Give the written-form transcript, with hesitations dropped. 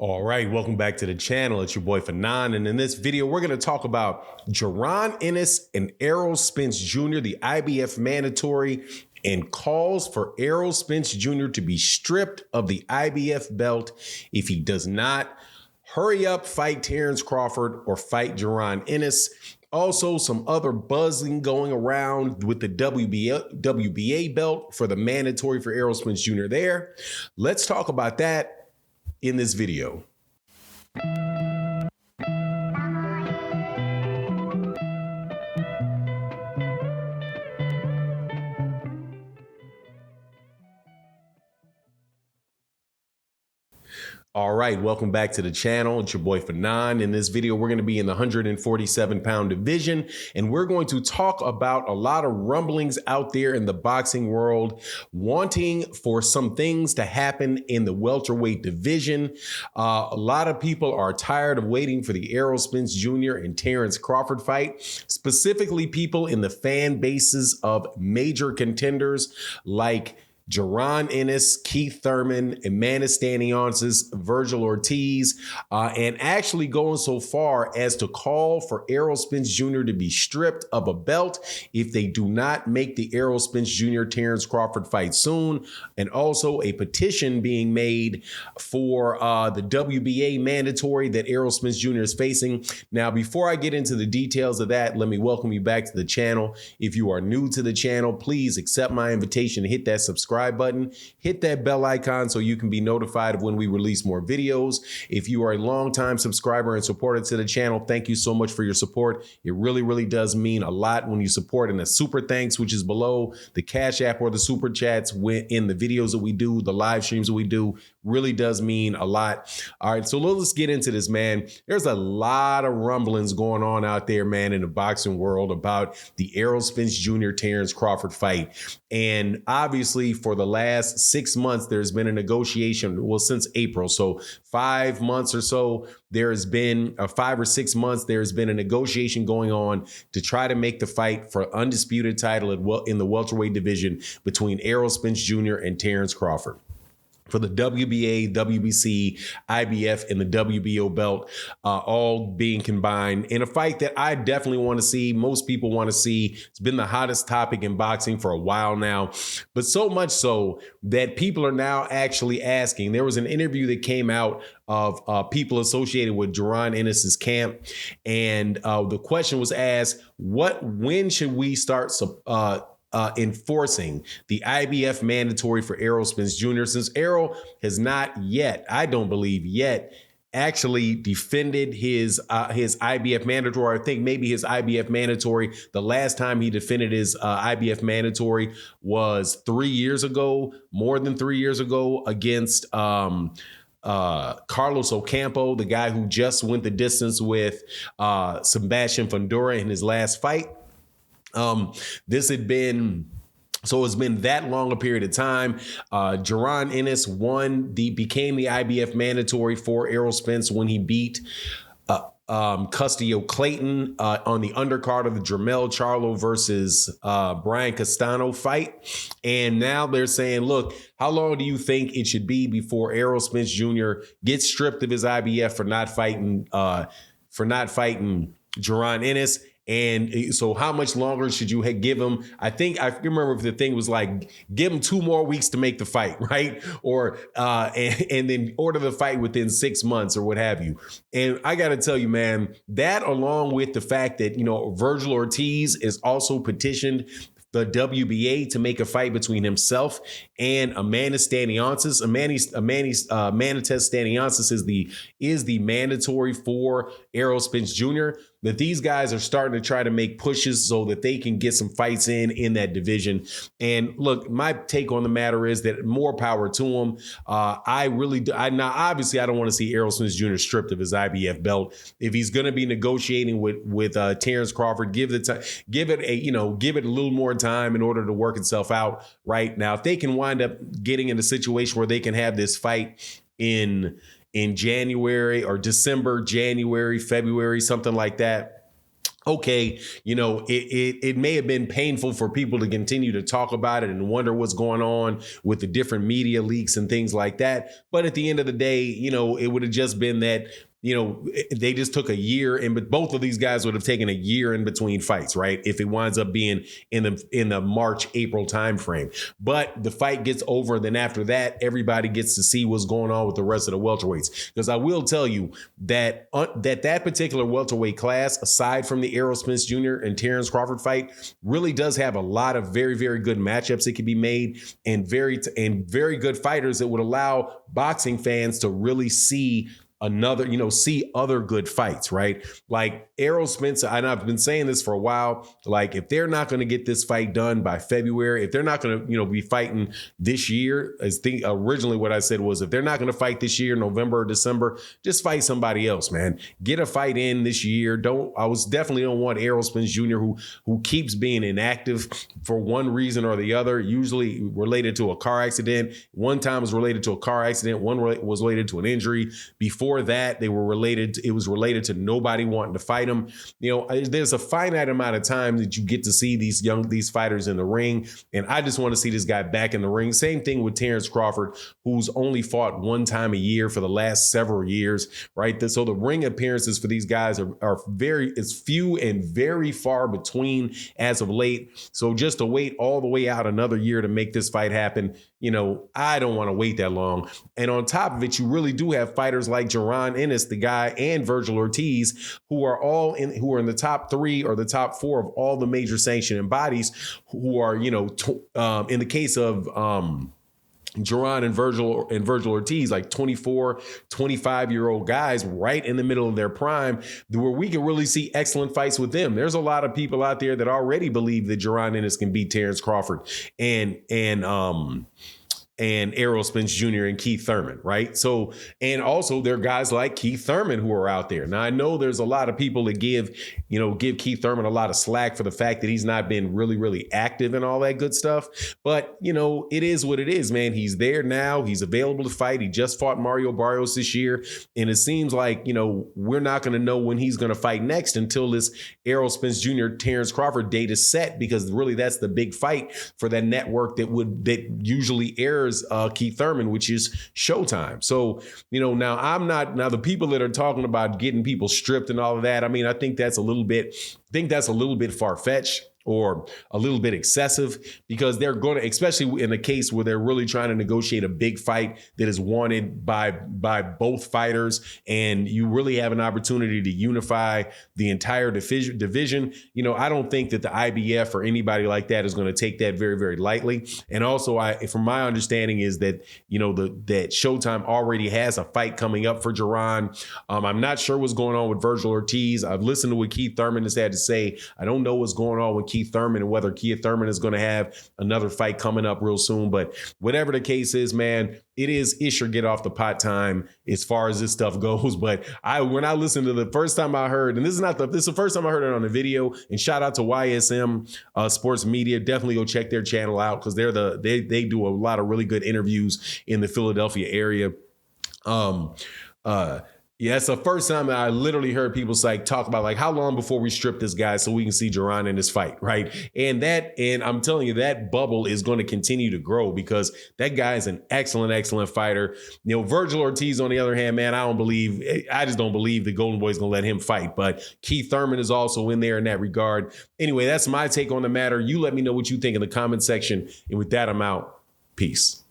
All right, welcome back to the channel. It's your boy Fanon, and in this video, we're going to talk about Jaron Ennis and Errol Spence Jr., the IBF mandatory, and calls for Errol Spence Jr. to be stripped of the IBF belt if he does not hurry up, fight Terrence Crawford, or fight Jaron Ennis. Also, some other buzzing going around with the WBA belt for the mandatory for Errol Spence Jr. there. Let's talk about that in this video. All right, welcome back to the channel. It's your boy Fanon. In this video, we're going to be in the 147-pound division, and we're going to talk about a lot of rumblings out there in the boxing world, wanting for some things to happen in the welterweight division. A lot of people are tired of waiting for the Errol Spence Jr. and Terrence Crawford fight, specifically people in the fan bases of major contenders like Jaron Ennis, Keith Thurman, Amanda Stanionis, Virgil Ortiz, and actually going so far as to call for Errol Spence Jr. to be stripped of a belt if they do not make the Errol Spence Jr. Terrence Crawford fight soon, and also a petition being made for the WBA mandatory that Errol Spence Jr. is facing. Now, before I get into the details of that, let me welcome you back to the channel. If you are new to the channel, please accept my invitation to hit that subscribe button, hit that bell icon so you can be notified of when we release more videos. If you are a longtime subscriber and supporter to the channel, thank you so much for your support. It really does mean a lot when you support, and a super thanks, which is below the Cash App or the super chats in the videos that we do, the live streams that we do, really does mean a lot. All right, so let's get into this, man. There's a lot of rumblings going on out there, man, in the boxing world about the Errol Spence Jr. Terrence Crawford fight. And obviously for the last 6 months, there's been a negotiation, well, since April. So 5 months or so, there has been 5 or 6 months, there's been a negotiation going on to try to make the fight for undisputed title in the welterweight division between Errol Spence Jr. and Terrence Crawford for the WBA, WBC, IBF, and the WBO belt, all being combined in a fight that I definitely want to see. Most people want to see. It's been the hottest topic in boxing for a while now, but so much so that people are now actually asking. There was an interview that came out of people associated with Jaron Ennis's camp, and the question was asked, when should we start enforcing the IBF mandatory for Errol Spence Jr. since Errol has not yet, I don't believe yet, actually defended his IBF mandatory. I think maybe his IBF mandatory, the last time he defended his IBF mandatory was 3 years ago, more than 3 years ago, against Carlos Ocampo, the guy who just went the distance with Sebastian Fundora in his last fight. It's been that long a period of time. Jaron Ennis became the IBF mandatory for Errol Spence when he beat Custio Clayton on the undercard of the Jermell Charlo versus Brian Castano fight. And now they're saying, look, how long do you think it should be before Errol Spence Jr. gets stripped of his IBF for not fighting Jaron Ennis? And so how much longer should you give him? I remember if the thing was like, give him 2 more weeks to make the fight, right? Or and then order the fight within 6 months or what have you. And I got to tell you, man, that along with the fact that, Virgil Ortiz is also petitioned the WBA to make a fight between himself and Amanda Stanionis. Amanda Stanionis is the mandatory for Errol Spence Jr. That these guys are starting to try to make pushes so that they can get some fights in that division. And look, my take on the matter is that more power to them. Now, obviously, I don't want to see Errol Spence Jr. stripped of his IBF belt. If he's going to be negotiating with Terrence Crawford, give it a little more time in order to work itself out. Right now, if they can wind up getting in a situation where they can have this fight in January or December, January, February, something like that, okay, it may have been painful for people to continue to talk about it and wonder what's going on with the different media leaks and things like that. But at the end of the day, it would have just been that, they just took a year, but both of these guys would have taken a year in between fights, right? If it winds up being in the March, April timeframe. But the fight gets over, then after that, everybody gets to see what's going on with the rest of the welterweights. Because I will tell you that that particular welterweight class, aside from the Errol Spence Jr. and Terrence Crawford fight, really does have a lot of very, very good matchups that can be made, and very good fighters that would allow boxing fans to really see see other good fights, right? Like Errol Spence, and I've been saying this for a while, like if they're not going to get this fight done by February, if they're not going to, be fighting this year, originally what I said was if they're not going to fight this year, November or December, just fight somebody else, man. Get a fight in this year. Definitely don't want Errol Spence Jr. who keeps being inactive for one reason or the other, usually related to a car accident. One time was related to a car accident. One was related to an injury. Before that, it was related to nobody wanting to fight him. There's a finite amount of time that you get to see these fighters in the ring, and I just want to see this guy back in the ring. Same thing with Terrence Crawford, who's only fought one time a year for the last several years, right? So the ring appearances for these guys it's few and very far between as of late. So just to wait all the way out another year to make this fight happen, I don't want to wait that long. And on top of it, you really do have fighters like Jaron Ennis, the guy, and Virgil Ortiz, who are in the top 3 or the top 4 of all the major sanctioning bodies, who are, in the case of Jaron and Virgil Ortiz, like 24, 25-year-old guys right in the middle of their prime, where we can really see excellent fights with them. There's a lot of people out there that already believe that Jaron Ennis can beat Terrence Crawford and Errol Spence Jr. and Keith Thurman, right? So, and also there are guys like Keith Thurman who are out there. Now, I know there's a lot of people that give Keith Thurman a lot of slack for the fact that he's not been really, really active and all that good stuff. But, it is what it is, man. He's there now. He's available to fight. He just fought Mario Barrios this year. And it seems like, we're not going to know when he's going to fight next until this Errol Spence Jr. Terrence Crawford date is set, because really that's the big fight for that network that usually airs Keith Thurman, which is Showtime. So, now the people that are talking about getting people stripped and all of that, I think that's a little bit far-fetched or a little bit excessive, because they're going to, especially in a case where they're really trying to negotiate a big fight that is wanted by both fighters, and you really have an opportunity to unify the entire division. I don't think that the IBF or anybody like that is going to take that very, very lightly. And also, from my understanding is that, that Showtime already has a fight coming up for Jaron. I'm not sure what's going on with Virgil Ortiz. I've listened to what Keith Thurman has had to say. I don't know what's going on with Keith Thurman and whether Keith Thurman is going to have another fight coming up real soon. But whatever the case is, man, it is ish or get off the pot time as far as this stuff goes. But when I listened to the first time I heard, and this is the first time I heard it on a video, and shout out to YSM Sports Media. Definitely go check their channel out, because they do a lot of really good interviews in the Philadelphia area. Yeah, it's the first time that I literally heard people talk about how long before we strip this guy so we can see Jaron in this fight, right? And I'm telling you, that bubble is going to continue to grow, because that guy is an excellent, excellent fighter. Virgil Ortiz, on the other hand, man, I just don't believe the Golden Boy is going to let him fight. But Keith Thurman is also in there in that regard. Anyway, that's my take on the matter. You let me know what you think in the comment section. And with that, I'm out. Peace.